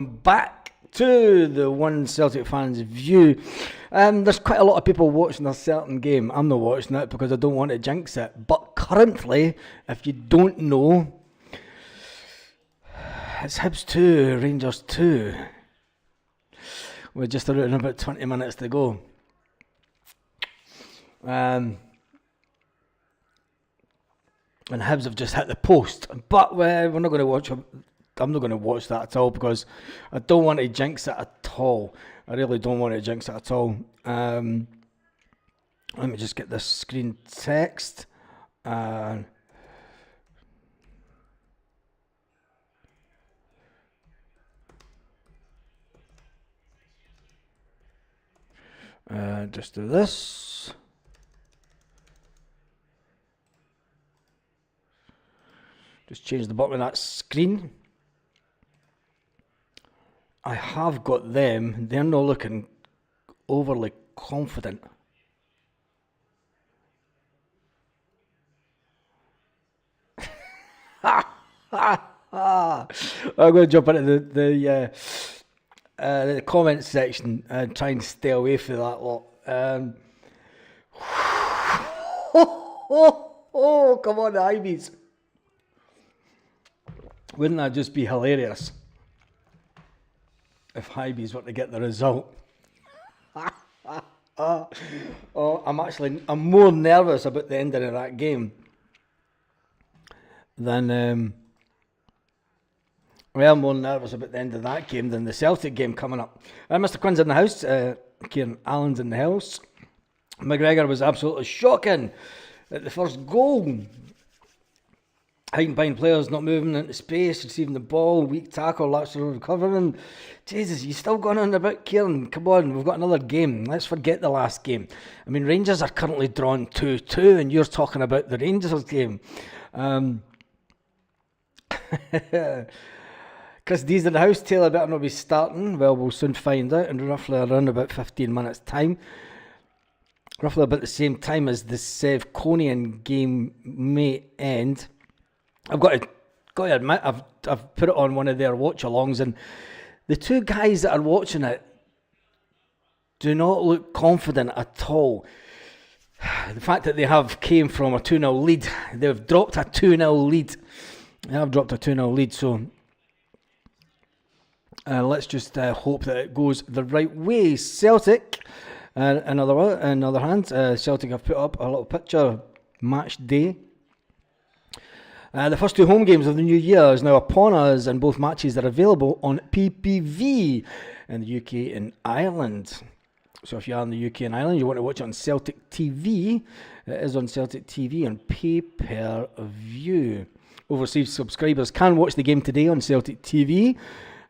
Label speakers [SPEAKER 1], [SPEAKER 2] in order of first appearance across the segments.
[SPEAKER 1] Back to the One Celtic Fans View. There's quite a lot of people watching a certain game. I'm not watching it because I don't want to jinx it. But currently, if you don't know, it's Hibs 2, Rangers 2. We're just around about 20 minutes to go. And Hibs have just hit the post. But we're not going to watch. I'm not going to watch that at all because I don't want to jinx it at all. I really don't want to jinx it at all. Let me just get this screen text. Just do this. Just change the bottom of that screen. I have got them. They're not looking overly confident. I'm going to jump into the comment section and try and stay away from that lot. Come on, the Ivies. Wouldn't that just be hilarious if Hybees were to get the result? I'm more nervous about the ending of that game than I'm more nervous about the end of that game than the Celtic game coming up. Mr. Quinn's in the house. Kieran Allen's in the house. McGregor was absolutely shocking at the first goal. Hiding behind players, not moving into space, receiving the ball, weak tackle, lateral recovering. Jesus, you still going on about Kieran? Come on, we've got another game. Let's forget the last game. I mean, Rangers are currently drawn 2-2, and you're talking about the Rangers game. Chris D's in the house. Taylor better not be starting. Well, we'll soon find out in roughly around about 15 minutes' time. Roughly about the same time as the Sevconian game may end. I've got to admit, I've put it on one of their watch-alongs, and the two guys that are watching it do not look confident at all. The fact that they have came from a 2-0 lead, they've dropped a 2-0 lead. They have dropped a 2-0 lead, so let's just hope that it goes the right way. Celtic, on the other hand, Celtic have put up a little picture, match day. The first two home games of the new year is now upon us, and both matches are available on PPV in the UK and Ireland. So if you are in the UK and Ireland, you want to watch it on Celtic TV, it is on Celtic TV on pay-per-view. Overseas subscribers can watch the game today on Celtic TV.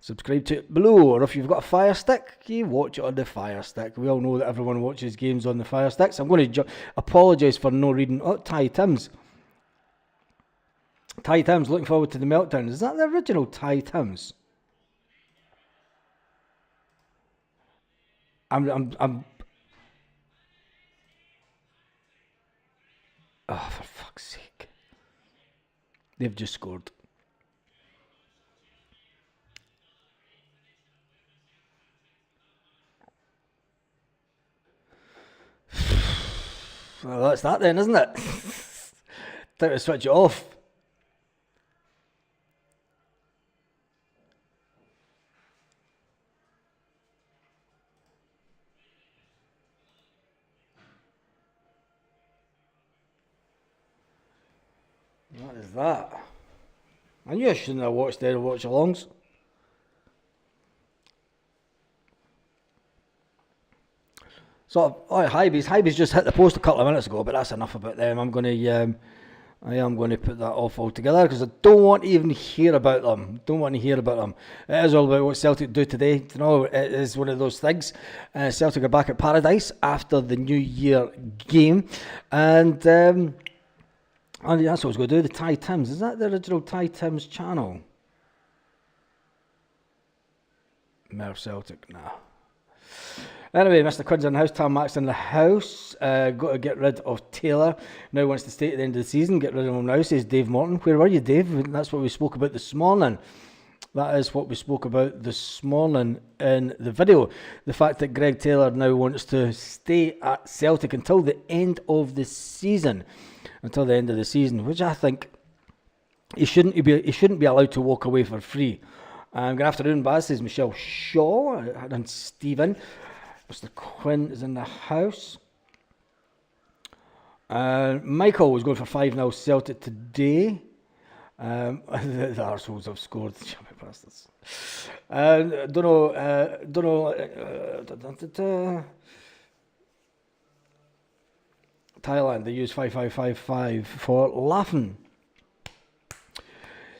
[SPEAKER 1] Subscribe to it below, or if you've got a Fire Stick, you watch it on the Fire Stick. We all know that everyone watches games on the Fire Sticks. I'm going to apologise for no reading. Oh, Ty Timms. Ty Timms looking forward to the meltdown. Is that the original Ty Timms? I'm oh, for fuck's sake. They've just scored. Well, that's that then, isn't it? Time to switch it off. What is that? I knew I shouldn't have watched their watch-alongs. So, Hybees just hit the post a couple of minutes ago, but that's enough about them. I am going to put that off altogether because I don't want to even hear about them. It is all about what Celtic do today. You know, it is one of those things. Celtic are back at Paradise after the New Year game, and that's what I was going to do. The Ty Timms, is that the original Ty Timms channel? Merv Celtic, nah. Anyway, Mr. Quinn's in the house, Tam Mack's in the house. Got to get rid of Taylor. Now wants to stay at the end of the season. Get rid of him now, says Dave Morton. Where were you, Dave? That's what we spoke about this morning. That is what we spoke about this morning in the video. The fact that Greg Taylor now wants to stay at Celtic until the end of the season. Which I think he shouldn't be allowed to walk away for free. Good afternoon, Baz, says Michelle Shaw and Stephen. Mr. Quinn is in the house. Michael was going for 5-0 Celtic today. The arseholes have scored. Bastards. Don't know. Thailand, they use 5555 for laughing.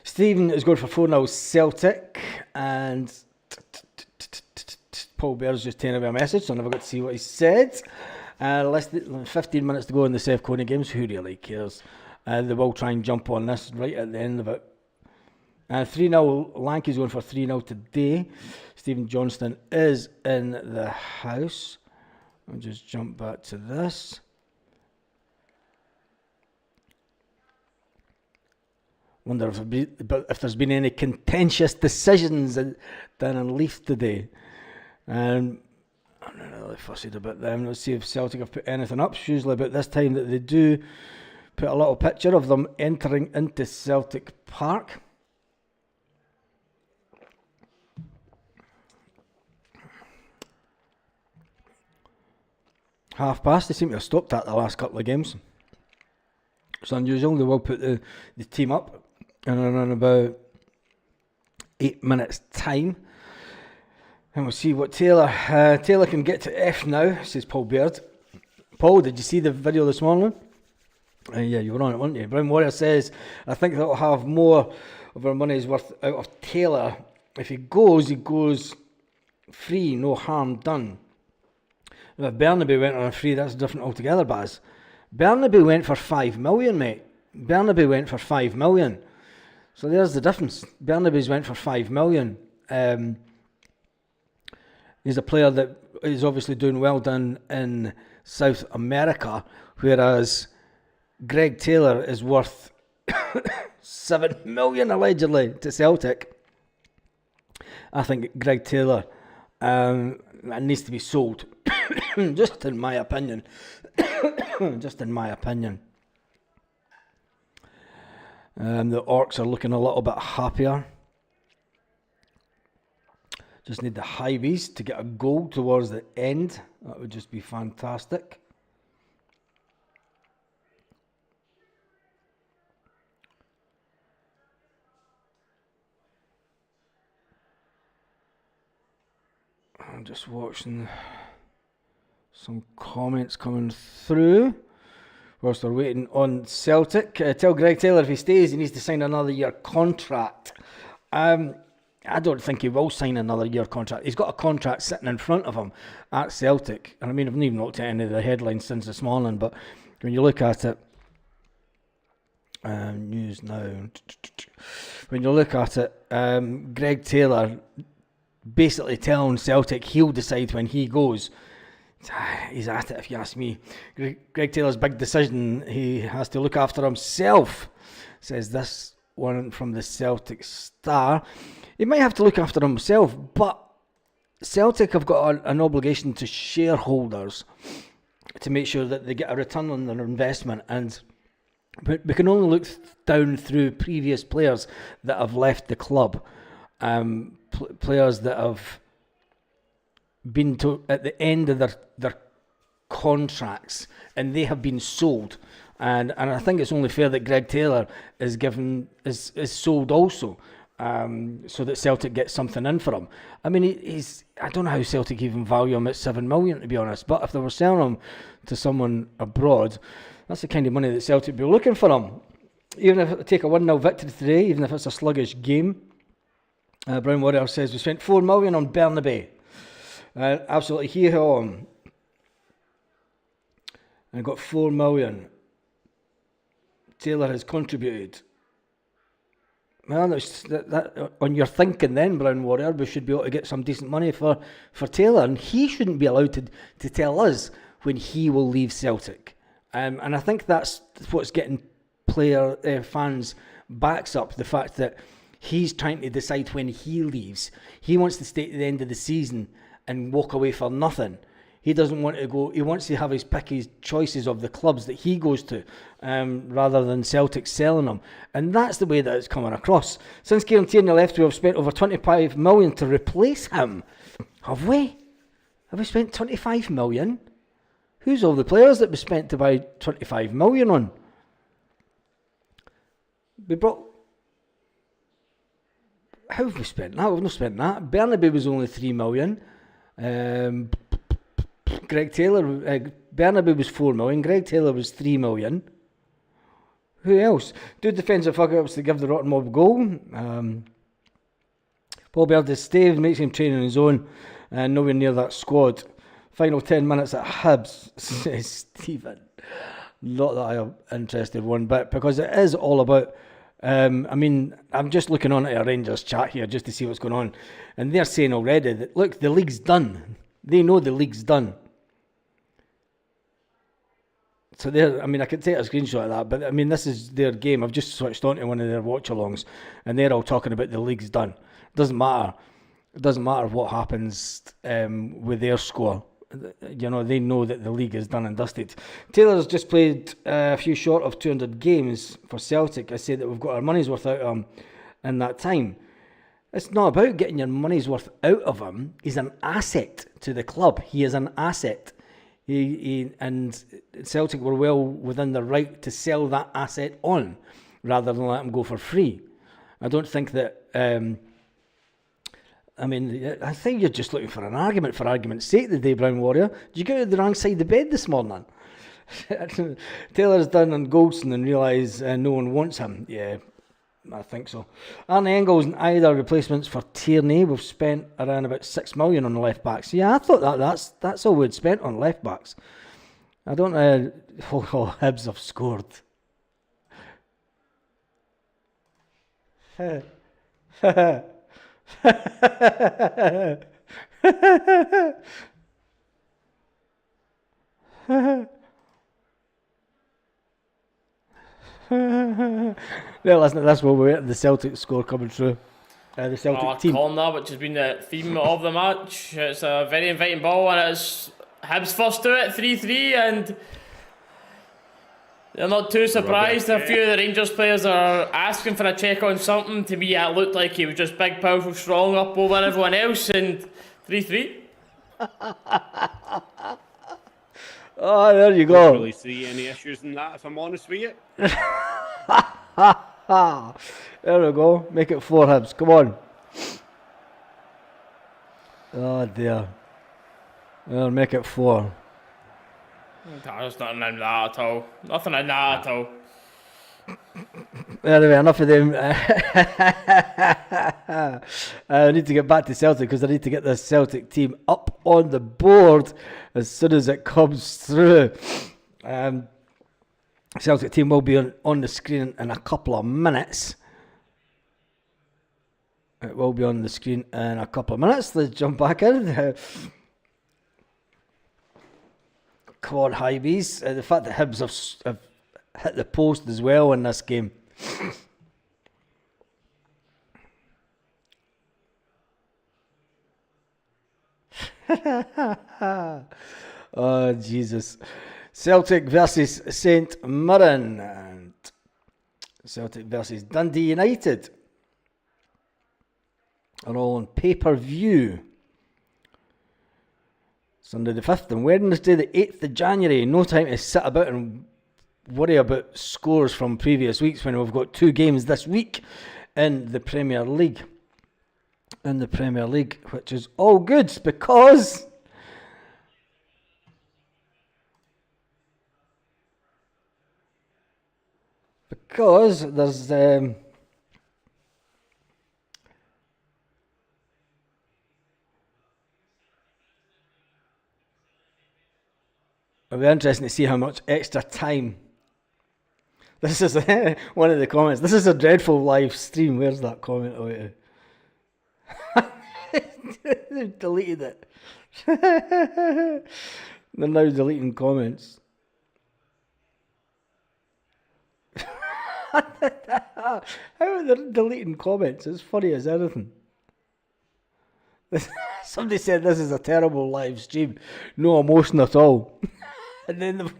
[SPEAKER 1] Stephen is going for 4-0 Celtic, and Paul Bear's just turning me a message, so I never got to see what he said. Less than 15 minutes to go in the Seth Coney games. Who really cares? They will try and jump on this right at the end of it. 3-0, Lanky's going for 3-0 today. Stephen Johnston is in the house. I'll just jump back to this. Wonder if there's been any contentious decisions done in Leaf today. I'm not really fussy about them. Let's see if Celtic have put anything up. It's usually about this time that they do put a little picture of them entering into Celtic Park. Half past, they seem to have stopped at the last couple of games. It's unusual. They will put the team up in around about 8 minutes time. And we'll see what Taylor can get to F now, says Paul Beard. Paul, did you see the video this morning? Yeah, you were on it, weren't you? Brown Warrior says, I think they'll have more of our money's worth out of Taylor. If he goes free, no harm done. If Bernabe went on a free, that's different altogether, Baz. Bernabe went for 5 million, mate. Bernabe went for 5 million. So there's the difference. Bernabe's went for 5 million. He's a player that is obviously doing well down in South America, whereas Greg Taylor is worth 7 million allegedly to Celtic. I think Greg Taylor needs to be sold. Just in my opinion. Just in my opinion. The Orcs are looking a little bit happier. Just need the Highbies to get a goal towards the end. That would just be fantastic. I'm just watching some comments coming through whilst we're waiting on Celtic. Tell Greg Taylor if he stays, he needs to sign another year contract. I don't think he will sign another year contract. He's got a contract sitting in front of him at Celtic. And I mean, I've not even looked at any of the headlines since this morning, but when you look at it, news now. When you look at it, Greg Taylor basically telling Celtic he'll decide when he goes. He's at it, if you ask me. Greg Taylor's big decision, he has to look after himself, says this one from the Celtic Star. He might have to look after himself, but Celtic have got an obligation to shareholders to make sure that they get a return on their investment, and we can only look down through previous players that have left the club, players that have been at the end of their contracts and they have been sold, and I think it's only fair that Greg Taylor is sold also, so that Celtic gets something in for him. I mean, I don't know how Celtic even value him at 7 million, to be honest, but if they were selling him to someone abroad, that's the kind of money that Celtic be looking for him. Even if they take a 1-0 victory today, even if it's a sluggish game. Brown Warrior says we spent 4 million on Bernabe. Absolutely hee-haw him. And got 4 million. Taylor has contributed. Well, that on your thinking then, Brown Warrior, we should be able to get some decent money for Taylor, and he shouldn't be allowed to tell us when he will leave Celtic. And I think that's what's getting fans backs up, the fact that He's trying to decide when he leaves. He wants to stay at the end of the season and walk away for nothing. He doesn't want to go. He wants to have his choices of the clubs that he goes to, rather than Celtic selling him. And that's the way that it's coming across. Since Kieran Tierney left, we have spent over 25 million to replace him. Have we? Have we spent 25 million? Who's all the players that we spent to buy 25 million on? We brought... How have we spent that? We've not spent that. Bernabe was only 3 million. Greg Taylor... Bernabe was 4 million. Greg Taylor was 3 million. Who else? 2 defensive fuck-ups to give the Rotten Mob a goal. Paul Birdie stays, makes him train on his own, and nowhere near that squad. Final 10 minutes at Hibs, says Stephen. Not that I am interested one bit, because it is all about... I'm just looking on at a Rangers chat here just to see what's going on. And they're saying already that, look, the league's done. They know the league's done. So I can take a screenshot of that, but this is their game. I've just switched on to one of their watch-alongs, and they're all talking about the league's done. Doesn't matter. It doesn't matter what happens with their score. They know that the league is done and dusted. Taylor's just played a few short of 200 games for Celtic. I say that we've got our money's worth out of him in that time. It's not about getting your money's worth out of him. He's an asset to the club. He is an asset. And Celtic were well within the right to sell that asset on rather than let him go for free. I don't think that... I think you're just looking for an argument for argument's sake, the Day Brown Warrior. Did you get to the wrong side of the bed this morning? Taylor's done on Goldson and realise no one wants him. Yeah, I think so. Arne Engels and either replacements for Tierney. We've spent around about 6 million on the left backs. Yeah, I thought that's all we'd spent on left backs. I don't... Hibs have scored. Well, listen to this while we're waiting the Celtic score coming through. The Celtic team.
[SPEAKER 2] Corner, which has been the theme of the match. It's a very inviting ball, and it's Hibs first to it, 3-3, and they're not too surprised. A few of the Rangers players are asking for a check on something. To me, it looked like he was just big, powerful, strong up over everyone else, and 3-3.
[SPEAKER 1] Oh, there you go.
[SPEAKER 3] I don't really see any issues in that, if I'm honest with you.
[SPEAKER 1] There we go. Make it 4 Hibs. Come on. Oh, dear. Well, make it 4.
[SPEAKER 2] There's nothing in that at all. Nothing in that at all.
[SPEAKER 1] Anyway, enough of them. I need to get back to Celtic because I need to get this Celtic team up on the board as soon as it comes through. Celtic team will be on the screen in a couple of minutes. It will be on the screen in a couple of minutes. Let's jump back in. Come on, Hybees. The fact that Hibs have hit the post as well in this game. Oh, Jesus. Celtic versus St Mirren. And Celtic versus Dundee United are all on pay-per-view. Sunday the 5th and Wednesday the 8th of January. No time to sit about and worry about scores from previous weeks when we've got 2 games this week in the Premier League. Which is all good because there's it'll be interesting to see how much extra time. This is one of the comments. This is a dreadful live stream. Where's that comment? Oh, yeah. They've deleted it. They're now deleting comments. How are they deleting comments? It's funny as anything. Somebody said this is a terrible live stream. No emotion at all. And then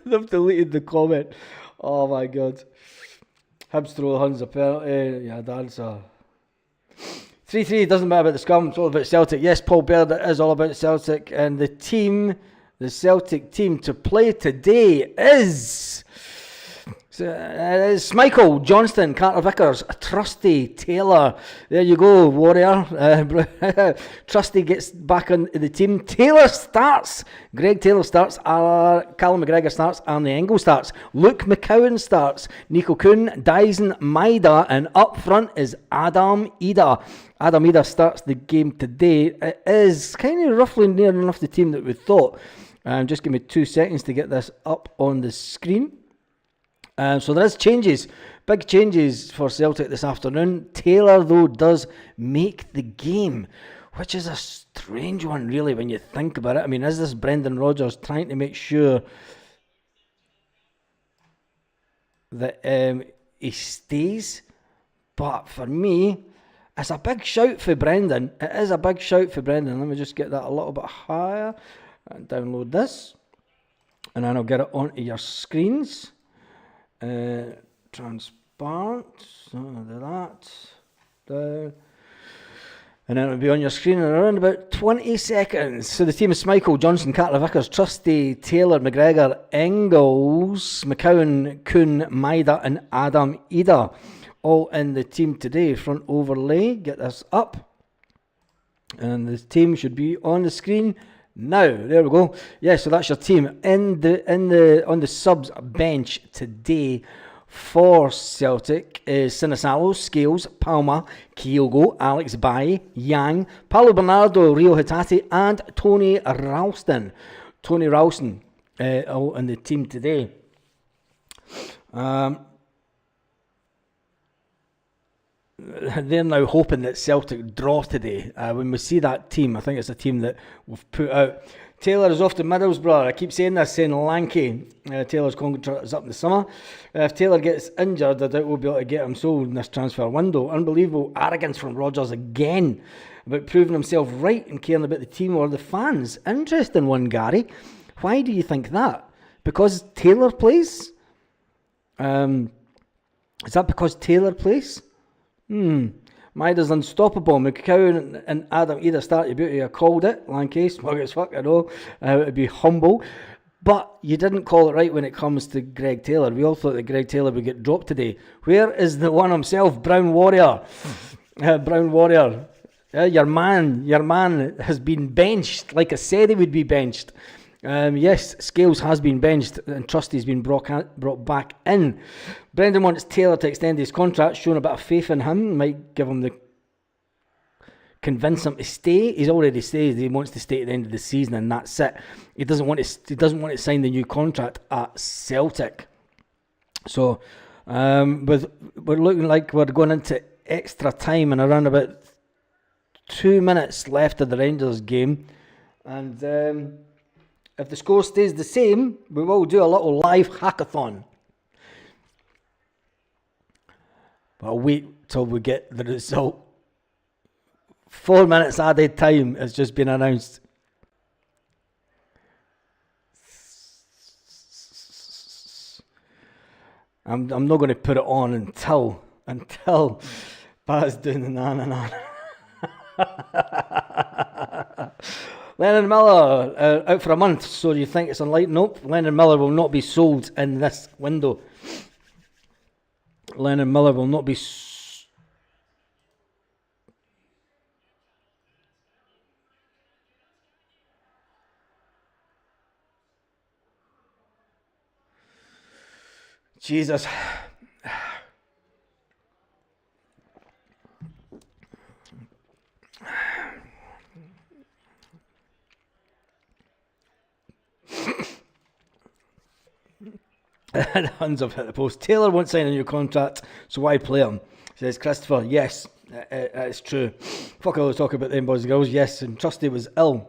[SPEAKER 1] they've deleted the comment. Oh my god. Hibs throw the Huns a penalty. Yeah, that's a 3-3. Doesn't matter about the scum. It's all about Celtic. Yes, Paul Baird, it is all about Celtic. And the Celtic team to play today is Michael Johnston, Carter Vickers, Trusty Taylor. There you go, Warrior. Trusty gets back on the team. Taylor starts. Greg Taylor starts. Callum McGregor starts. Arnie Engel starts. Luke McCowan starts. Nico Kuhn, Dyson Maida, and up front is Adam Ida. Adam Ida starts the game today. It is kind of roughly near enough the team that we thought. Just give me 2 seconds to get this up on the screen. So there is changes, big changes for Celtic this afternoon. Taylor, though, does make the game, which is a strange one, really, when you think about it. I mean, is this Brendan Rodgers trying to make sure that he stays? But for me, it's a big shout for Brendan. It is a big shout for Brendan. Let me just get that a little bit higher and download this, and then I'll get it onto your screens. Transparent, so do that, down, and then it'll be on your screen in around about 20 seconds. So the team is Michael Johnson, Carter Vickers, Trusty, Taylor, McGregor, Engels, McCowan, Kuhn, Maida, and Adam Ida, all in the team today. Front overlay, get this up, and the team should be on the screen now. There we go. Yeah, so that's your team on the subs bench today for Celtic is Sinisalo, Scales, Palma, Kyogo, Alex Baye, Yang, Paulo Bernardo, Rio Hitati, and Tony Ralston. Tony Ralston all in the team today. They're now hoping that Celtic draw today. When we see that team, I think it's a team that we've put out. Taylor is off to Middlesbrough. I keep saying this, saying lanky. Taylor's contract is up in the summer. If Taylor gets injured, I doubt we'll be able to get him sold in this transfer window. Unbelievable arrogance from Rodgers again about proving himself right and caring about the team or the fans. Interesting one, Gary. Why do you think that? Because Taylor plays? Is that because Taylor plays? Maida's unstoppable. McCowan and Adam either start your beauty. I called it. Lankay, smug as fuck, I know. To be humble. But you didn't call it right when it comes to Greg Taylor. We all thought that Greg Taylor would get dropped today. Where is the one himself, Brown Warrior? Brown Warrior. Your man has been benched, like I said he would be benched. Yes, Scales has been benched and Trusty's been brought back in. Brendan wants Taylor to extend his contract, showing a bit of faith in him. Might give him convince him to stay. He's already stayed. He wants to stay at the end of the season, and that's it. He doesn't want to sign the new contract at Celtic. So, we're looking like we're going into extra time and around about 2 minutes left of the Rangers game, and if the score stays the same, we will do a little live hackathon. But I'll wait till we get the result. 4 minutes added time has just been announced. I'm not going to put it on until Baz doing the na. Lennon Miller out for a month, so do you think it's unlikely? Nope, Lennon Miller will not be sold in this window. Lennon Miller will not be Jesus. The Huns have hit the post. Taylor won't sign a new contract, so why play him? Says Christopher. Yes, it's true. Fuck all the talk about them boys and girls. Yes, and Trusty was ill.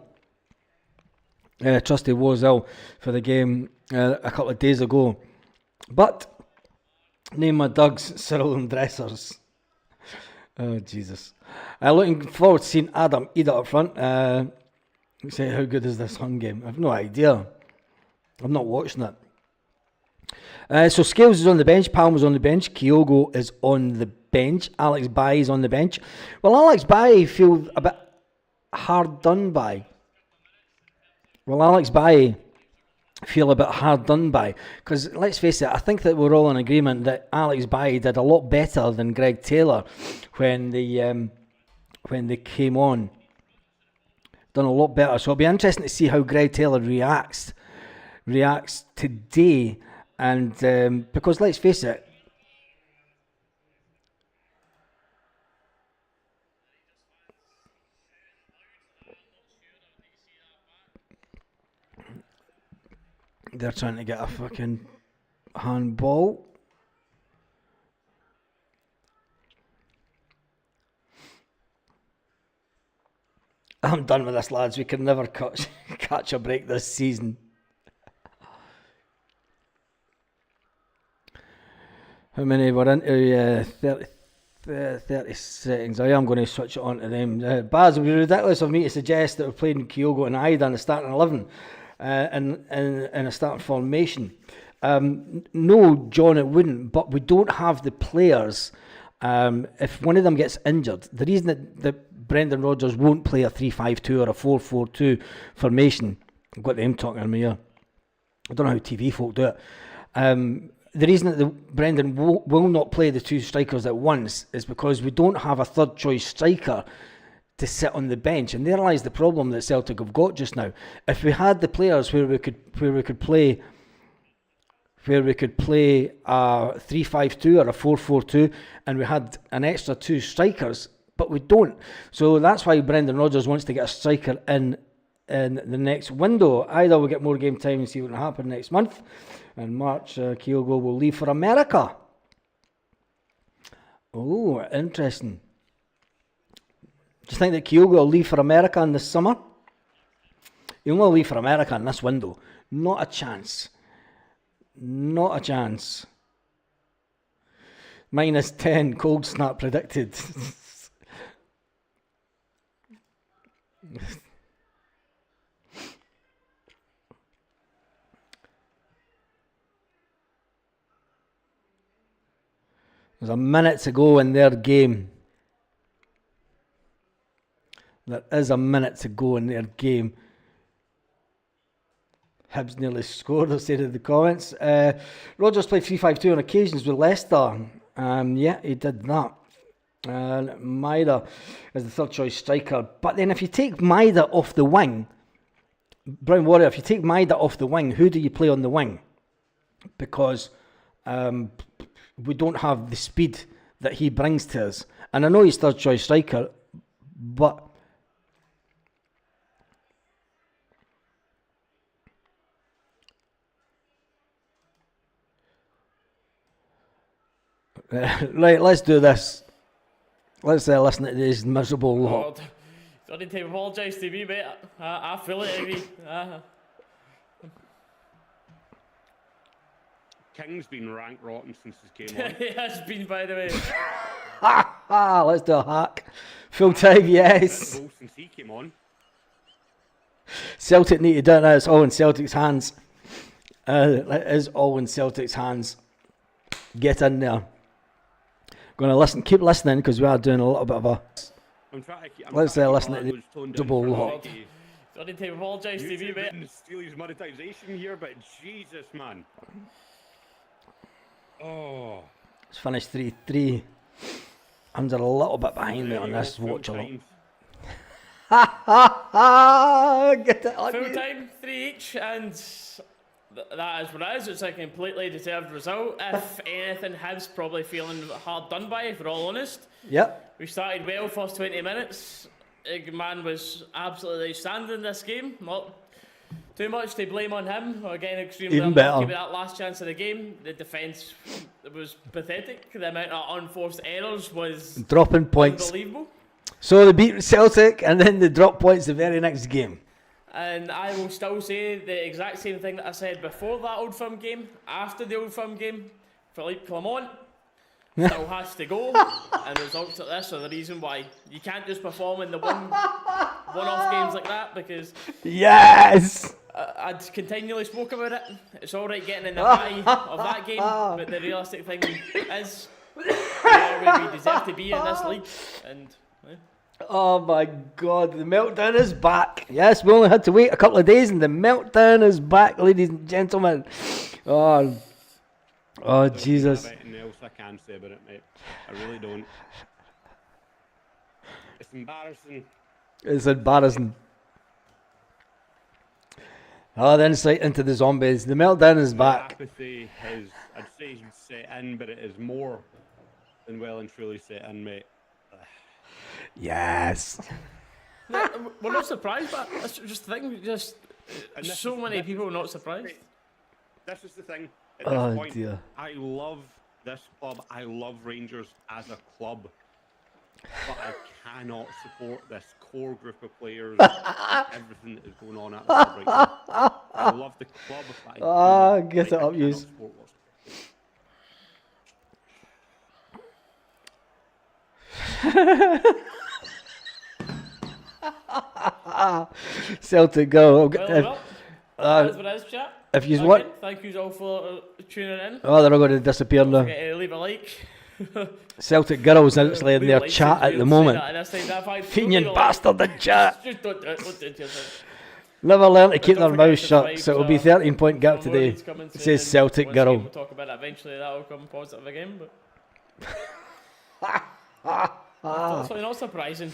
[SPEAKER 1] Trusty was ill for the game a couple of days ago. But Name my dogs Cyril and Dressers. Oh, Jesus. Looking forward to seeing Adam Ida up front. Say, how good is this Hun game? I've no idea. I'm not watching it. So Scales is on the bench, Palmer's on the bench, Kyogo is on the bench, Alex Baye is on the bench. Well, Alex Baye feel a bit hard done by. Because let's face it, I think that we're all in agreement that Alex Baye did a lot better than Greg Taylor when they came on. Done a lot better. So it'll be interesting to see how Greg Taylor reacts today. And because let's face it, they're trying to get a fucking handball. I'm done with this, lads. We can never catch a break this season. How many were into 30 seconds? I am going to switch it on to them. Baz, it would be ridiculous of me to suggest that we're playing Kyogo and Ida in the starting 11 in a starting formation. No, John, it wouldn't, but we don't have the players. If one of them gets injured, the reason that Brendan Rodgers won't play a 3-5-2 or a 4-4-2 formation, I've got them talking in my ear. I don't know how TV folk do it. The reason that Brendan will not play the two strikers at once is because we don't have a third choice striker to sit on the bench, and there lies the problem that Celtic have got just now. If we had the players where we could play a 3-5-2 or a 4-4-2, and we had an extra two strikers, but we don't. So that's why Brendan Rodgers wants to get a striker in the next window. Either we'll get more game time and see what will happen next month. In March, Kyogo will leave for America. Oh, interesting. Do you think that Kyogo will leave for America in the summer? He'll not leave for America in this window. Not a chance. Not a chance. -10, cold snap predicted. There's a minute to go in their game. There is a minute to go in their game. Hibs nearly scored, I'll say to the comments. Rodgers played 3-5-2 on occasions with Leicester. Yeah, he did that. And Maida is the third choice striker. But then if you take Maida off the wing, Brown Warrior, if you take Maida off the wing, who do you play on the wing? Because we don't have the speed that he brings to us. And I know he's third choice striker, but right, let's do this. Let's listen to this miserable lot.
[SPEAKER 2] Don't need to apologise to me, mate. I fully agree.
[SPEAKER 3] King's been rank rotten since he came on.
[SPEAKER 2] He has been, by the way.
[SPEAKER 1] Let's do a hack. Full time, yes.
[SPEAKER 3] Since he came on.
[SPEAKER 1] Celtic need to do it. It's all in Celtic's hands. It is all in Celtic's hands. Get in there. Going to listen, keep listening because we are doing a little bit of a. Let's listen to the double lot.
[SPEAKER 2] Don't need to apologise to me, mate.
[SPEAKER 3] Steal his monetization here, but Jesus, man. Oh.
[SPEAKER 1] It's finished 3-3. I'm a little bit behind me on this. Watch a lot. Get it.
[SPEAKER 2] Full time, 3 each, and that is what it is. It's a completely deserved result. If anything, Hibs probably feeling hard done by, if we're all honest.
[SPEAKER 1] Yep.
[SPEAKER 2] We started well, first 20 minutes. Man was absolutely outstanding this game. Not too much to blame on him. Again, extremely
[SPEAKER 1] Even
[SPEAKER 2] unlucky
[SPEAKER 1] better.
[SPEAKER 2] with that last chance of the game. The defence was pathetic. The amount of unforced errors was
[SPEAKER 1] Dropping points.
[SPEAKER 2] unbelievable.
[SPEAKER 1] So they beat Celtic and then they drop points the very next game.
[SPEAKER 2] And I will still say the exact same thing that I said before that Old Firm game, after the Old Firm game. Philippe Clement, still has to go, and results like this are the reason why you can't just perform in the one-off games like that, because
[SPEAKER 1] Yes!
[SPEAKER 2] I'd continually spoke about it. It's all right getting in the high of that game, but the realistic thing is we are where we deserve to be in this league, and
[SPEAKER 1] Oh my god, the meltdown is back. Yes, we only had to wait a couple of days and the meltdown is back, ladies and gentlemen. Oh, Jesus.
[SPEAKER 3] There's nothing else I can say about it, mate. I really don't. It's embarrassing.
[SPEAKER 1] It's embarrassing. Oh, the insight into the zombies. The meltdown is back.
[SPEAKER 3] Apathy has, I'd say, set in, but it is more than well and truly set in, mate.
[SPEAKER 1] Yes.
[SPEAKER 2] we're not surprised, but that's just the thing. Just
[SPEAKER 3] And this
[SPEAKER 2] so
[SPEAKER 3] is-
[SPEAKER 2] many
[SPEAKER 3] this
[SPEAKER 2] people
[SPEAKER 3] is-
[SPEAKER 2] not surprised.
[SPEAKER 3] This is the thing. At this
[SPEAKER 1] Oh,
[SPEAKER 3] point,
[SPEAKER 1] dear.
[SPEAKER 3] I love this club. I love Rangers as a club. But I cannot support this core group of players, everything that is going on at the club right now. I love the club, but I do
[SPEAKER 1] get
[SPEAKER 3] not-
[SPEAKER 1] it up,
[SPEAKER 3] I cannot
[SPEAKER 1] yous.
[SPEAKER 3] support what's
[SPEAKER 1] Celtic go.
[SPEAKER 2] Well, that's what it is, chat.
[SPEAKER 1] if you
[SPEAKER 2] Again,
[SPEAKER 1] want,
[SPEAKER 2] thank you all for tuning in.
[SPEAKER 1] oh, they're all going to disappear now.
[SPEAKER 2] Forget to leave a like.
[SPEAKER 1] Celtic girls actually in
[SPEAKER 2] Leave a
[SPEAKER 1] their
[SPEAKER 2] like,
[SPEAKER 1] chat
[SPEAKER 2] since
[SPEAKER 1] at
[SPEAKER 2] we
[SPEAKER 1] the
[SPEAKER 2] said
[SPEAKER 1] moment.
[SPEAKER 2] that, and I said that, fine,
[SPEAKER 1] Fenian
[SPEAKER 2] leave a like.
[SPEAKER 1] bastard in chat.
[SPEAKER 2] Just don't do it. Don't do it yourself.
[SPEAKER 1] Never learn to keep
[SPEAKER 2] don't
[SPEAKER 1] their
[SPEAKER 2] forget
[SPEAKER 1] mouths
[SPEAKER 2] to
[SPEAKER 1] shut,
[SPEAKER 2] subscribe
[SPEAKER 1] so it'll be
[SPEAKER 2] to
[SPEAKER 1] 13 point gap
[SPEAKER 2] For more
[SPEAKER 1] today.
[SPEAKER 2] leads coming
[SPEAKER 1] It
[SPEAKER 2] soon,
[SPEAKER 1] says
[SPEAKER 2] and
[SPEAKER 1] Celtic
[SPEAKER 2] once again,
[SPEAKER 1] girl.
[SPEAKER 2] We'll talk about it eventually. That will come positive again, but that's really not surprising.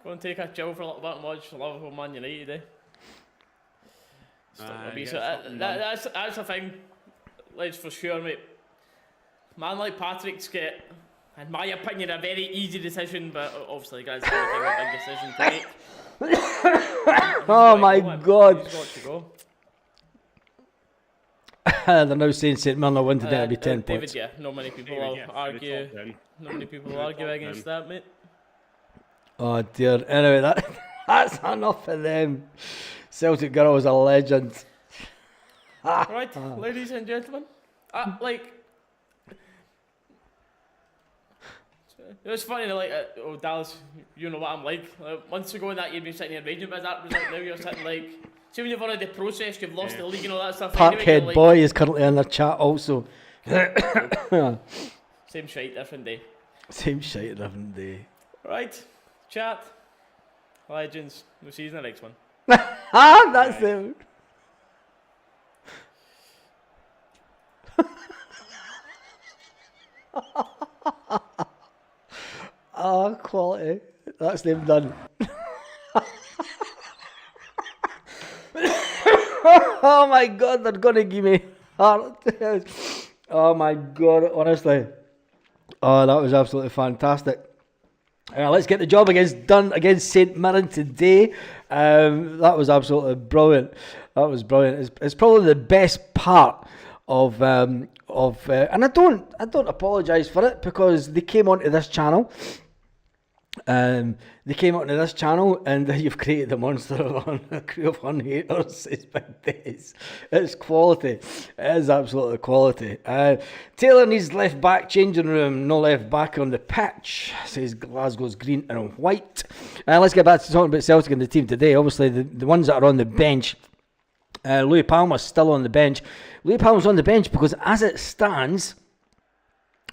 [SPEAKER 2] Go and take a chill for a little bit and watch Liverpool Man United. Eh?
[SPEAKER 3] Get
[SPEAKER 2] So,
[SPEAKER 3] something done.
[SPEAKER 2] that's the thing. Let's for sure, mate. Man like Patrick's got, in my opinion, a very easy decision, but obviously, guys, it's a big decision to make.
[SPEAKER 1] Oh my God.
[SPEAKER 2] He's got to go.
[SPEAKER 1] They're now saying St Mirren will win today, it'll be 10
[SPEAKER 2] David,
[SPEAKER 1] points.
[SPEAKER 2] yeah, not many people
[SPEAKER 3] David,
[SPEAKER 2] will
[SPEAKER 3] yes,
[SPEAKER 2] argue.
[SPEAKER 3] the top then.
[SPEAKER 2] Not many people
[SPEAKER 3] The
[SPEAKER 2] will argue
[SPEAKER 3] top
[SPEAKER 2] against
[SPEAKER 3] then.
[SPEAKER 2] that, mate.
[SPEAKER 1] Oh dear. Anyway, that's enough of them. Celtic girl is a legend.
[SPEAKER 2] Right, ladies and gentlemen. It's funny, Dallas, you know what I'm like. Months ago in that you'd been sitting here raging about that result, now you're sitting like, see when you've already processed, you've lost the league and all that stuff. anyway,
[SPEAKER 1] Parkhead
[SPEAKER 2] you're like,
[SPEAKER 1] Boy is currently in the chat also.
[SPEAKER 2] Same shite, different day.
[SPEAKER 1] Same shit, different day.
[SPEAKER 2] Right, chat, legends, we'll see you in the next one.
[SPEAKER 1] That's it. Quality. That's them done. Oh my God, they're gonna give me heart. Oh my God, honestly. Oh, that was absolutely fantastic. Let's get the job done against St Mirren today. That was absolutely brilliant. That was brilliant. It's probably the best part of and I don't apologise for it, because they came onto this channel. They came onto this channel and you've created the monster on a crew of haters. It's big days. It's quality. It is absolutely quality. Taylor needs left back changing room, no left back on the pitch, says Glasgow's green and white. Let's get back to talking about Celtic and the team today. Obviously the ones that are on the bench, Louis Palmer's still on the bench. Louis Palmer's on the bench because as it stands,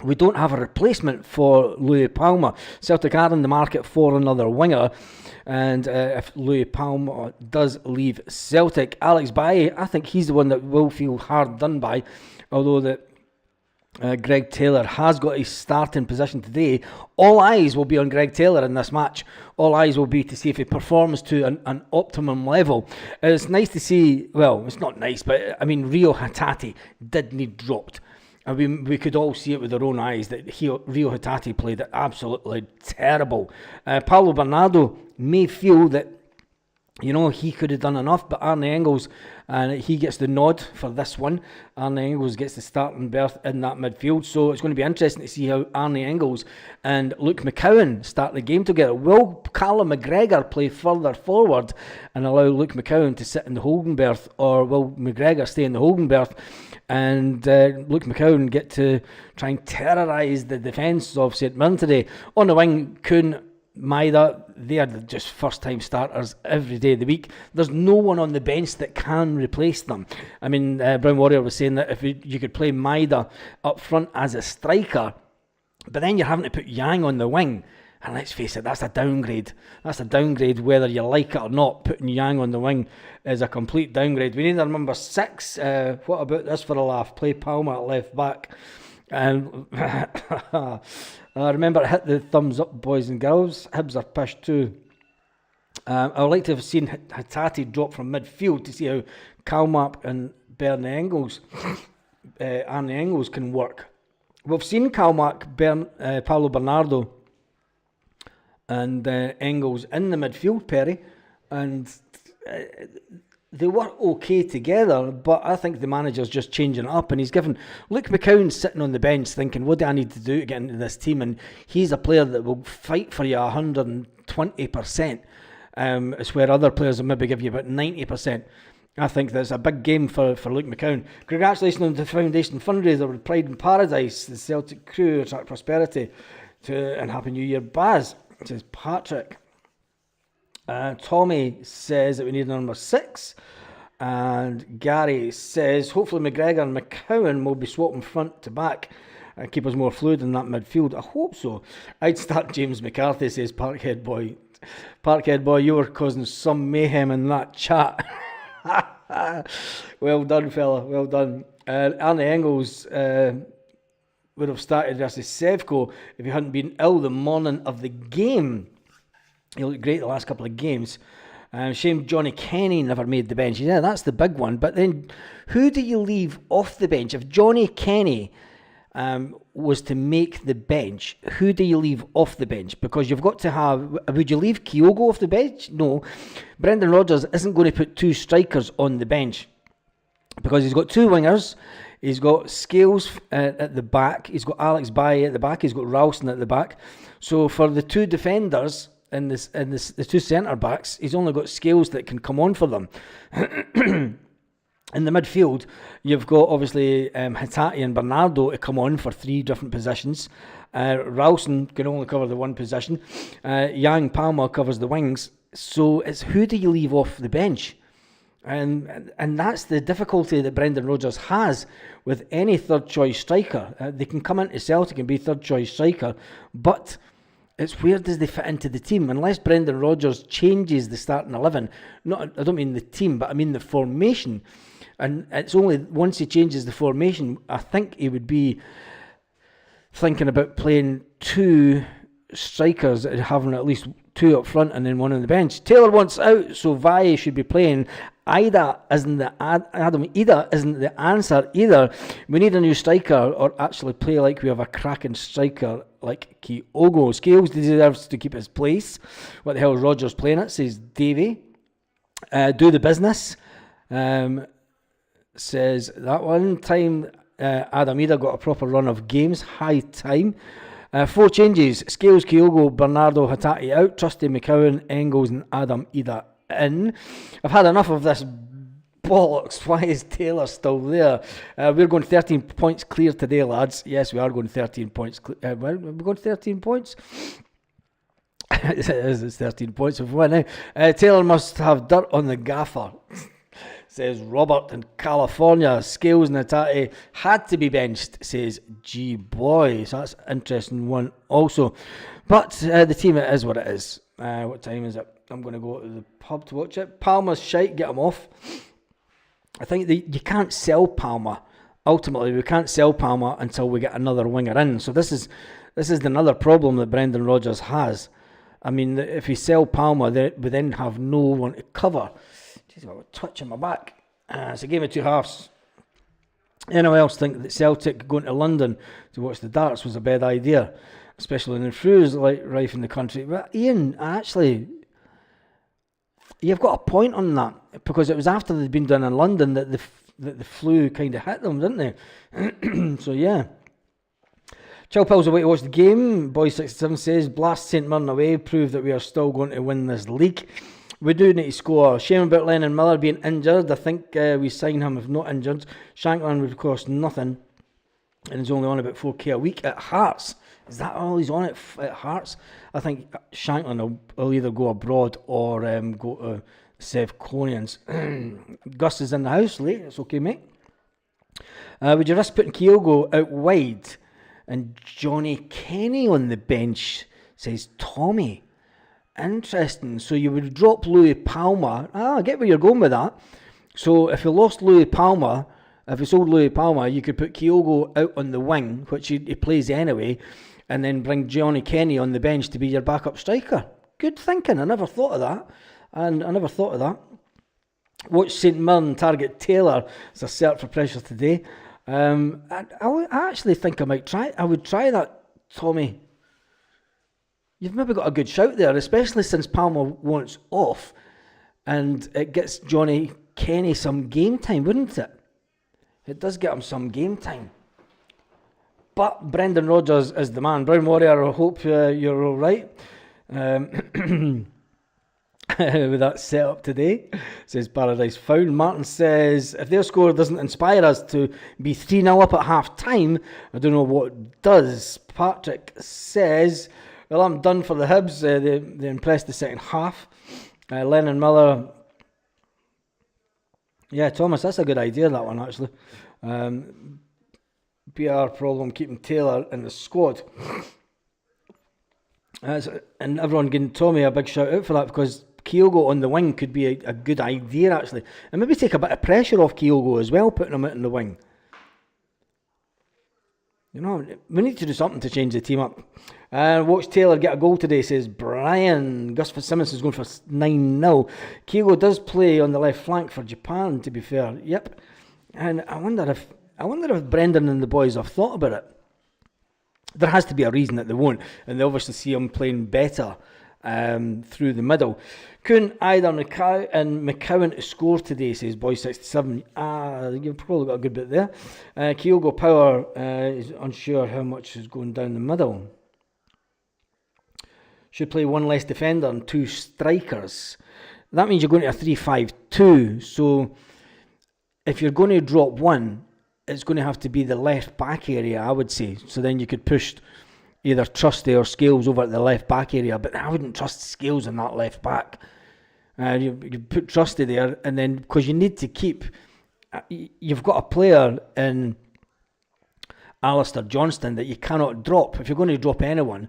[SPEAKER 1] we don't have a replacement for Louis Palmer. Celtic are in the market for another winger. And if Louis Palmer does leave Celtic, Alex Bailly, I think he's the one that will feel hard done by. Although that Greg Taylor has got his starting position today. All eyes will be on Greg Taylor in this match. All eyes will be to see if he performs to an optimum level. It's nice to see, well, it's not nice, but I mean, Rio Hatate did need dropped. And we could all see it with our own eyes that Rio Hatate played absolutely terrible. Paulo Bernardo may feel that You know, he could have done enough, but Arne Engels, and he gets the nod for this one. Arne Engels gets the starting berth in that midfield, so it's going to be interesting to see how Arne Engels and Luke McCowan start the game together. Will Callum McGregor play further forward and allow Luke McCowan to sit in the holding berth, or will McGregor stay in the holding berth and Luke McCowan get to try and terrorise the defence of St Mirren today? On the wing, Kuhn, Maida, they are just first-time starters every day of the week. There's no one on the bench that can replace them. I mean, Brown Warrior was saying that if you could play Maida up front as a striker, but then you're having to put Yang on the wing. And let's face it, that's a downgrade. That's a downgrade whether you like it or not. Putting Yang on the wing is a complete downgrade. We need our number 6. What about this for a laugh? Play Palmer at left back. And remember, hit the thumbs up, boys and girls. Hibs are pushed too. I would like to have seen Hatate drop from midfield to see how Kalmap and Arne Engels can work. We've seen Kalmap, Paulo Bernardo and Engels in the midfield, Perry, and they were okay together, but I think the manager's just changing it up, and he's given Luke McCowan sitting on the bench thinking, what do I need to do to get into this team? And he's a player that will fight for you 120%. It's where other players will maybe give you about 90%. I think that's a big game for Luke McCowan. Congratulations on the Foundation fundraiser with Pride in Paradise, the Celtic crew, attract prosperity, and Happy New Year, Baz, says Patrick. Tommy says that we need a number 6, and Gary says hopefully McGregor and McCowan will be swapping front to back and keep us more fluid in that midfield. I hope so. I'd start James McCarthy, says Parkhead Boy. Parkhead Boy, you were causing some mayhem in that chat. Well done, fella, well done. Arne Engels would have started versus Sevco if he hadn't been ill the morning of the game. He looked great the last couple of games. Shame Johnny Kenny never made the bench. Yeah, that's the big one. But then, who do you leave off the bench? If Johnny Kenny was to make the bench, who do you leave off the bench? Because you've got to have... Would you leave Kyogo off the bench? No. Brendan Rodgers isn't going to put 2 strikers on the bench because he's got 2 wingers. He's got Scales at the back. He's got Alex Baye at the back. He's got Ralston at the back. So for the 2 defenders... In the 2 centre backs, he's only got Scales that can come on for them. In the midfield, you've got obviously Hatate and Bernardo to come on for 3 different positions. Ralston can only cover the 1 position. Yang Palmer covers the wings. So it's who do you leave off the bench? And that's the difficulty that Brendan Rodgers has with any third choice striker. They can come into Celtic and be third choice striker, but it's where does they fit into the team? Unless Brendan Rodgers changes the starting 11, I don't mean the team, but I mean the formation. And it's only once he changes the formation, I think he would be thinking about playing 2 strikers, having at least 2 up front and then 1 on the bench. Taylor wants out, so Valle should be playing. Ida isn't the answer either. We need a new striker, or actually play like we have a cracking striker like Kyogo. Scales deserves to keep his place. What the hell is Rodgers playing at, says Davey. Do the business, says that one. Time Adam Ida got a proper run of games. High time. 4 changes. Scales, Kyogo, Bernardo, Hatate out. Trusty, McCowan, Engels and Adam Ida in. I've had enough of this bollocks. Why is Taylor still there? We're going 13 points clear today, lads. Yes, we are going 13 points. We're going 13 points. It's 13 points of win. Taylor must have dirt on the gaffer, says Robert in California. Scales and Hatate had to be benched, says G Boy. So that's an interesting one also. But the team, it is what it is. What time is it? I'm going to go to the pub to watch it. Palmer's shite, get him off. I think you can't sell Palmer. Ultimately, we can't sell Palmer until we get another winger in. So this is another problem that Brendan Rodgers has. I mean, if we sell Palmer, we then have no one to cover. Jeez, I've got a twitch in my back. It's a game of 2 halves. Anyone else think that Celtic going to London to watch the darts was a bad idea? Especially when the throughs like rife in the country. But Ian, actually, you've got a point on that, because it was after they'd been done in London that the flu kind of hit them, didn't they? So yeah. Chill Pill's away to watch the game. Boy67 says, blast St Mirren away, prove that we are still going to win this league. We do need to score. Shame about Lennon Miller being injured. I think we sign him if not injured. Shankland would cost nothing, and he's only on about 4k a week at Hearts. Is that all he's on at Hearts? I think Shankland will either go abroad or go to Sevconians. Gus is in the house late. It's okay, mate. Would you risk putting Kyogo out wide and Johnny Kenny on the bench, says Tommy. Interesting. So you would drop Louis Palmer. I get where you're going with that. So if you lost Louis Palmer, if you sold Louis Palmer, you could put Kyogo out on the wing, which he plays anyway, and then bring Johnny Kenny on the bench to be your backup striker. Good thinking. I never thought of that. Watch St Mirren target Taylor. It's a search for pressure today. I actually think I would try that, Tommy. You've maybe got a good shout there, especially since Palmer wants off, and it gets Johnny Kenny some game time, wouldn't it? It does get him some game time. But Brendan Rodgers is the man. Brown Warrior, I hope you're all right with that setup today, says Paradise Found. Martin says, if their score doesn't inspire us to be 3-0 up at half time, I don't know what does. Patrick says, well, I'm done for the Hibs. They impressed the second half. Lennon Miller. Yeah, Thomas, that's a good idea, that one, actually. PR problem keeping Taylor in the squad. And everyone giving Tommy a big shout out for that, because Kyogo on the wing could be a good idea, actually. And maybe take a bit of pressure off Kyogo as well, putting him out in the wing. You know, we need to do something to change the team up. Watch Taylor get a goal today, says Brian. Gus Fitzsimmons is going for 9-0. Kyogo does play on the left flank for Japan, to be fair. Yep. And I wonder if Brendan and the boys have thought about it. There has to be a reason that they won't, and they obviously see him playing better through the middle. Couldn't either McCowan to score today, says Boy67. You've probably got a good bit there. Kyogo Power is unsure how much is going down the middle. Should play one less defender and two strikers. That means you're going to a 3-5-2. So if you're going to drop one, it's going to have to be the left back area, I would say. So then you could push either Trusty or Scales over at the left back area, but I wouldn't trust Scales in that left back. You put Trusty there, and then because you need to keep, you've got a player in Alistair Johnston that you cannot drop. If you're going to drop anyone,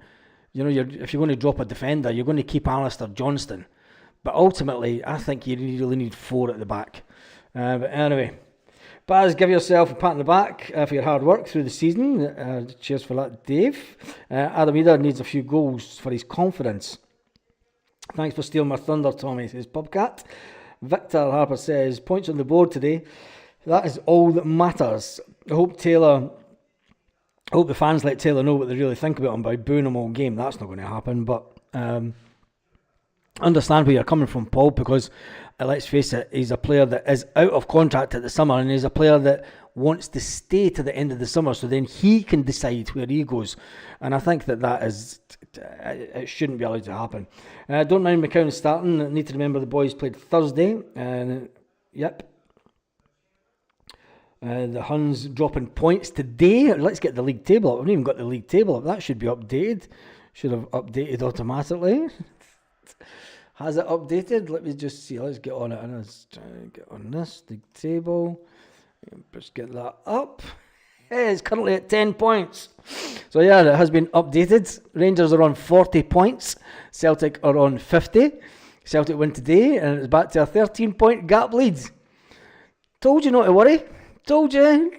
[SPEAKER 1] if you're going to drop a defender, you're going to keep Alistair Johnston. But ultimately, I think you really need four at the back. But anyway, Baz, give yourself a pat on the back for your hard work through the season. Cheers for that, Dave. Adam Eder needs a few goals for his confidence. Thanks for stealing my thunder, Tommy, says Bobcat. Victor Harper says, points on the board today. That is all that matters. I hope the fans let Taylor know what they really think about him by booing him all game. That's not going to happen, but understand where you're coming from, Paul, because let's face it, he's a player that is out of contract at the summer, and he's a player that wants to stay to the end of the summer, so then he can decide where he goes. And I think that is, it shouldn't be allowed to happen. Don't mind McCown starting. I need to remember the boys played Thursday. Yep. The Huns dropping points today. Let's get the league table up. We haven't even got the league table up. That should be updated. Should have updated automatically. Has it updated? Let me just see. Let's get on it. Let's try and get on this league table. Let's get that up. Hey, it's currently at 10 points. So yeah, it has been updated. Rangers are on 40 points. Celtic are on 50. Celtic win today, and it's back to a 13-point gap lead. Told you not to worry. Told you.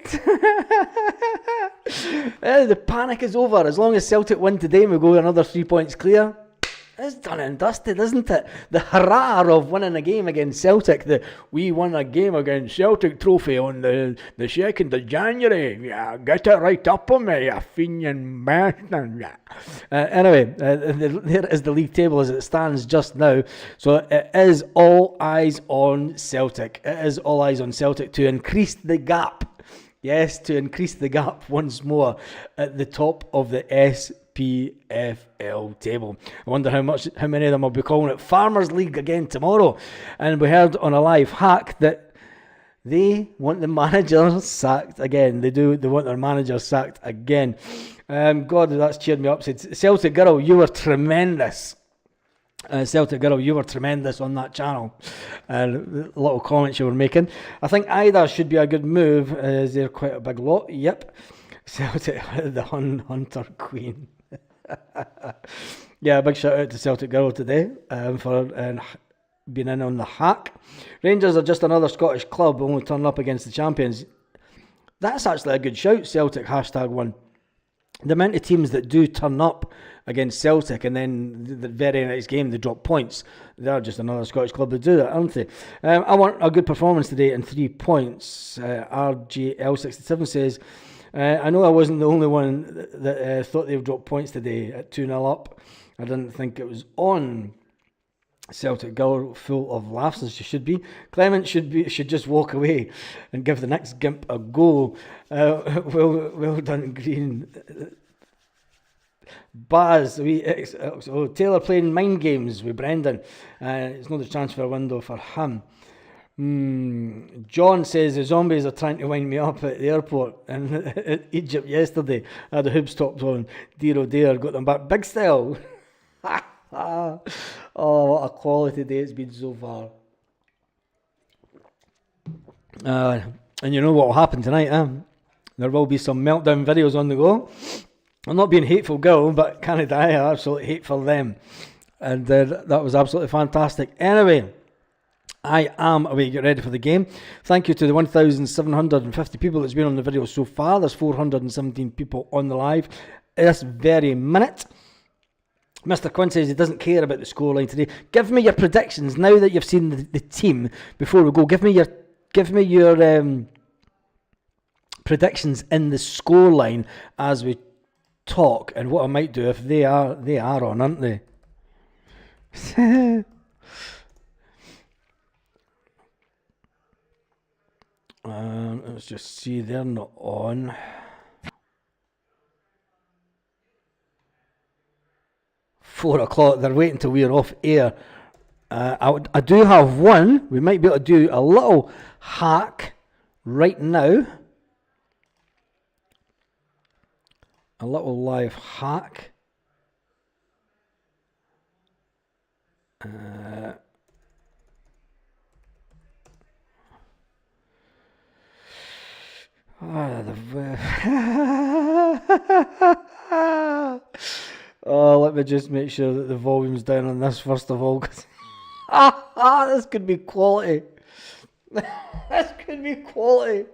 [SPEAKER 1] The panic is over. As long as Celtic win today and we go another 3 points clear, It's done and dusted, isn't it? The hurrah of winning a game against Celtic. We won a game against Celtic trophy on the 2nd of January. Yeah, get it right up on me, you fiending bastard. Yeah. Anyway, there is the league table as it stands just now. So it is all eyes on Celtic. It is all eyes on Celtic to increase the gap. Yes, to increase the gap once more at the top of the SPFL table. I wonder how many of them will be calling it Farmers League again tomorrow. And we heard on a live hack that they want the manager sacked again. They want their manager sacked again. God, that's cheered me up. Said, Celtic girl, you were tremendous. Celtic girl, you were tremendous on that channel. The little comments you were making. I think either should be a good move. Is there quite a big lot? Yep. Celtic, the Hunter Queen. Yeah, big shout out to Celtic girl today for being in on the hack. Rangers are just another Scottish club, only turn up against the champions. That's actually a good shout, Celtic #1. The amount of teams that do turn up against Celtic and then the very next game they drop points, they're just another Scottish club that do that, aren't they? I want a good performance today and 3 points. RJL67 says, I know I wasn't the only one that thought they would drop points today at 2-0 up. I didn't think it was on. Celtic girl full of laughs as she should be. Clement should just walk away and give the next gimp a go. Well done, Green. Baz, Taylor playing mind games with Brendan. It's not the transfer window for him. John says the zombies are trying to wind me up at the airport in Egypt yesterday. I had the hoops topped on. Dear oh dear, got them back. Big style. Oh, what a quality day it's been so far. And you know what will happen tonight, There will be some meltdown videos on the go. I'm not being hateful, girl, but Canada, I absolutely hateful them. And that was absolutely fantastic. Anyway, I am away, get ready for the game. Thank you to the 1,750 people that's been on the video so far. There's 417 people on the live this very minute. Mr. Quinn says he doesn't care about the scoreline today. Give me your predictions now that you've seen the team before we go. Give me your predictions in the scoreline as we talk, and what I might do if they are on, aren't they? Let's just see, they're not on. $4:00. They're waiting till we're off air. I do have one. We might be able to do a little hack right now. A little live hack. Let me just make sure that the volume's down on this first of all. This could be quality. This could be quality.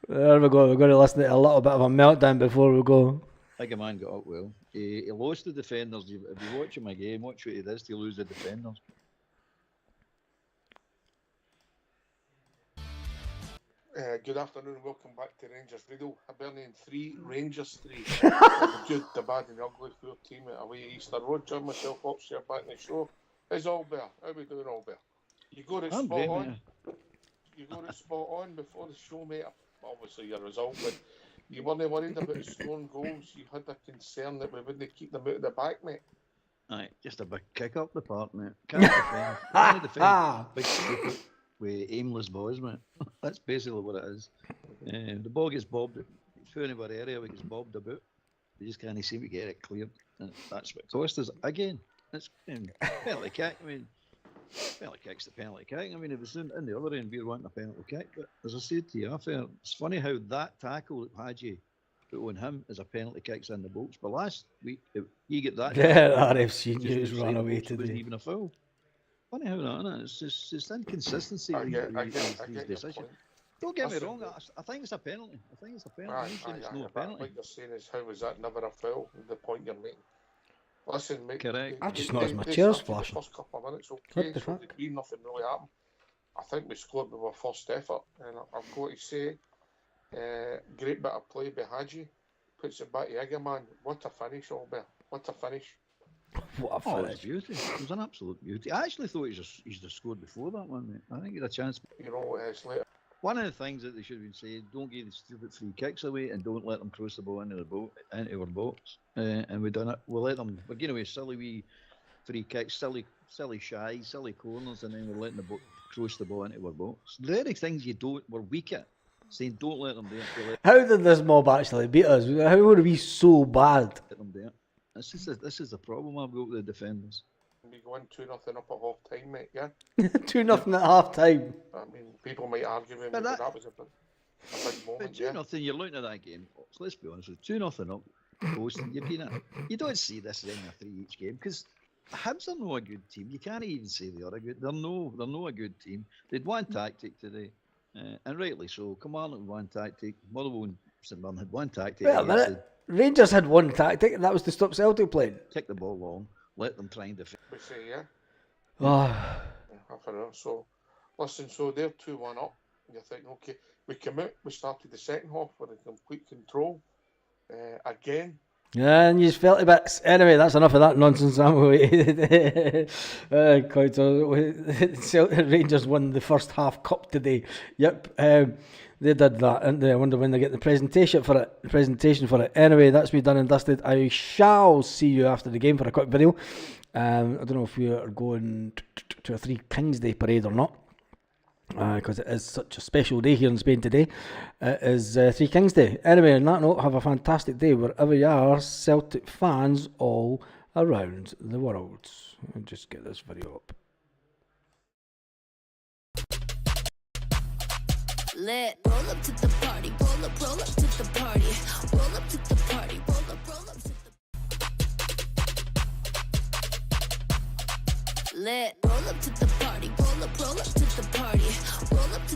[SPEAKER 1] There we go. We're going to listen to a little bit of a meltdown before we go.
[SPEAKER 4] I think a man got up well. He lost the defenders. If you watch my game, watch what he does to lose the defenders.
[SPEAKER 5] Good afternoon, welcome back to Rangers Radio. Hibernian 3, Rangers 3. The good, the bad and the ugly for your team away at Easter Road. John, myself, upstairs back in the show. How's Albert? How we doing, Albert? You got it spot
[SPEAKER 4] great,
[SPEAKER 5] on. You got it spot on before the show, mate. Obviously your result, but you weren't worried about scoring goals. You had a concern that we wouldn't keep them out of the back, mate.
[SPEAKER 4] Aye, just a big kick up the park, mate. Can't defend. Can't defend. Big stupid with aimless boys, mate. That's basically what it is. The ball gets bobbed. It's through anybody area, it gets bobbed about. They just can't seem to get it cleared. And that's what cost us. Again, it's penalty kick. I mean, penalty kick's the penalty kick. I mean, if it's in the other end, we're wanting a penalty kick. But as I said to you, it's funny how that tackle that Hadji put on him as a penalty kick's in the box. But last week, if you get that,
[SPEAKER 1] RFC news run away today.
[SPEAKER 4] It wasn't even a foul. Funny how that, isn't it? It's just inconsistency.
[SPEAKER 5] I get the
[SPEAKER 4] decision.
[SPEAKER 5] point.
[SPEAKER 4] Don't get me
[SPEAKER 5] Listen,
[SPEAKER 4] wrong. I think it's a penalty. I think it's a penalty.
[SPEAKER 5] Aye,
[SPEAKER 4] I'm saying it's
[SPEAKER 5] aye,
[SPEAKER 4] no
[SPEAKER 5] but
[SPEAKER 4] penalty.
[SPEAKER 5] what you're saying is, how was that never a foul? The point you're making. Listen, mate.
[SPEAKER 4] Correct.
[SPEAKER 1] I just noticed my
[SPEAKER 5] they
[SPEAKER 1] chair's
[SPEAKER 5] started
[SPEAKER 1] flashing.
[SPEAKER 5] The first couple of minutes,
[SPEAKER 1] What
[SPEAKER 5] okay,
[SPEAKER 1] the
[SPEAKER 5] so
[SPEAKER 1] fuck?
[SPEAKER 5] the Queen, nothing really happened. I think we scored with our first effort, and I've got to say, great bit of play by Hadji. Puts it back to Egerman. What a finish, Albert. What a finish.
[SPEAKER 1] What a
[SPEAKER 4] Oh, it was
[SPEAKER 1] finish.
[SPEAKER 4] beauty. It was an absolute beauty. I actually thought he'd just scored before that one, mate. I think he had a chance.
[SPEAKER 5] You know, it's later.
[SPEAKER 4] One of the things that they should have been saying: don't give the stupid free kicks away, and don't let them cross the ball into our box. And we've done it. We'll let them. We're getting away silly wee free kicks, silly shies, silly corners, and then we're letting the cross the ball into our box. The very things we're weak at. Saying don't let them do it.
[SPEAKER 1] How did this mob actually beat us? How were we so bad?
[SPEAKER 4] Let them do it. This is the problem I've got with the defenders.
[SPEAKER 5] We go in 2-0 up at half time, mate, yeah?
[SPEAKER 1] 2-0 at half time.
[SPEAKER 5] I mean, people might argue with me,
[SPEAKER 4] But
[SPEAKER 5] but
[SPEAKER 4] that-
[SPEAKER 5] that was a big moment,
[SPEAKER 4] But 2
[SPEAKER 5] yeah?
[SPEAKER 4] nothing, you're looking at that game. So let's be honest with you, 2-0 up, posting. You don't see this in a 3 each game because Hibs are no a good team. You can't even say they are a good. They're no a good team. They'd one tactic today, and rightly so. Kilmarnock had one tactic. Motherwell and St Mirren had one tactic.
[SPEAKER 1] Wait a minute. Rangers had one tactic, and that was to stop Celtic playing.
[SPEAKER 4] Kick the ball long, let them try and defend.
[SPEAKER 5] We say, yeah?
[SPEAKER 1] Oh,
[SPEAKER 5] Yeah, half an hour. So, listen, so they're 2-1 up. You're thinking, okay, we came out, we started the second half with a complete control. Again,
[SPEAKER 1] and you felt a bit. Anyway, that's enough of that nonsense. Quite so. Rangers won the first half cup today. Yep, they did that, and I wonder when they get the presentation for it. Anyway, that's me done and dusted. I shall see you after the game for a quick video. I don't know if we are going to a Three Kings Day parade or not, because it is such a special day here in Spain today. It is Three Kings Day. Anyway, on that note, have a fantastic day wherever you are, Celtic fans all around the world. I'll just get this video up.
[SPEAKER 6] Lit. Roll up to the party. Roll up to the party. Roll up to the party. Roll up to the Lit. Roll up to the party. Roll up to the party.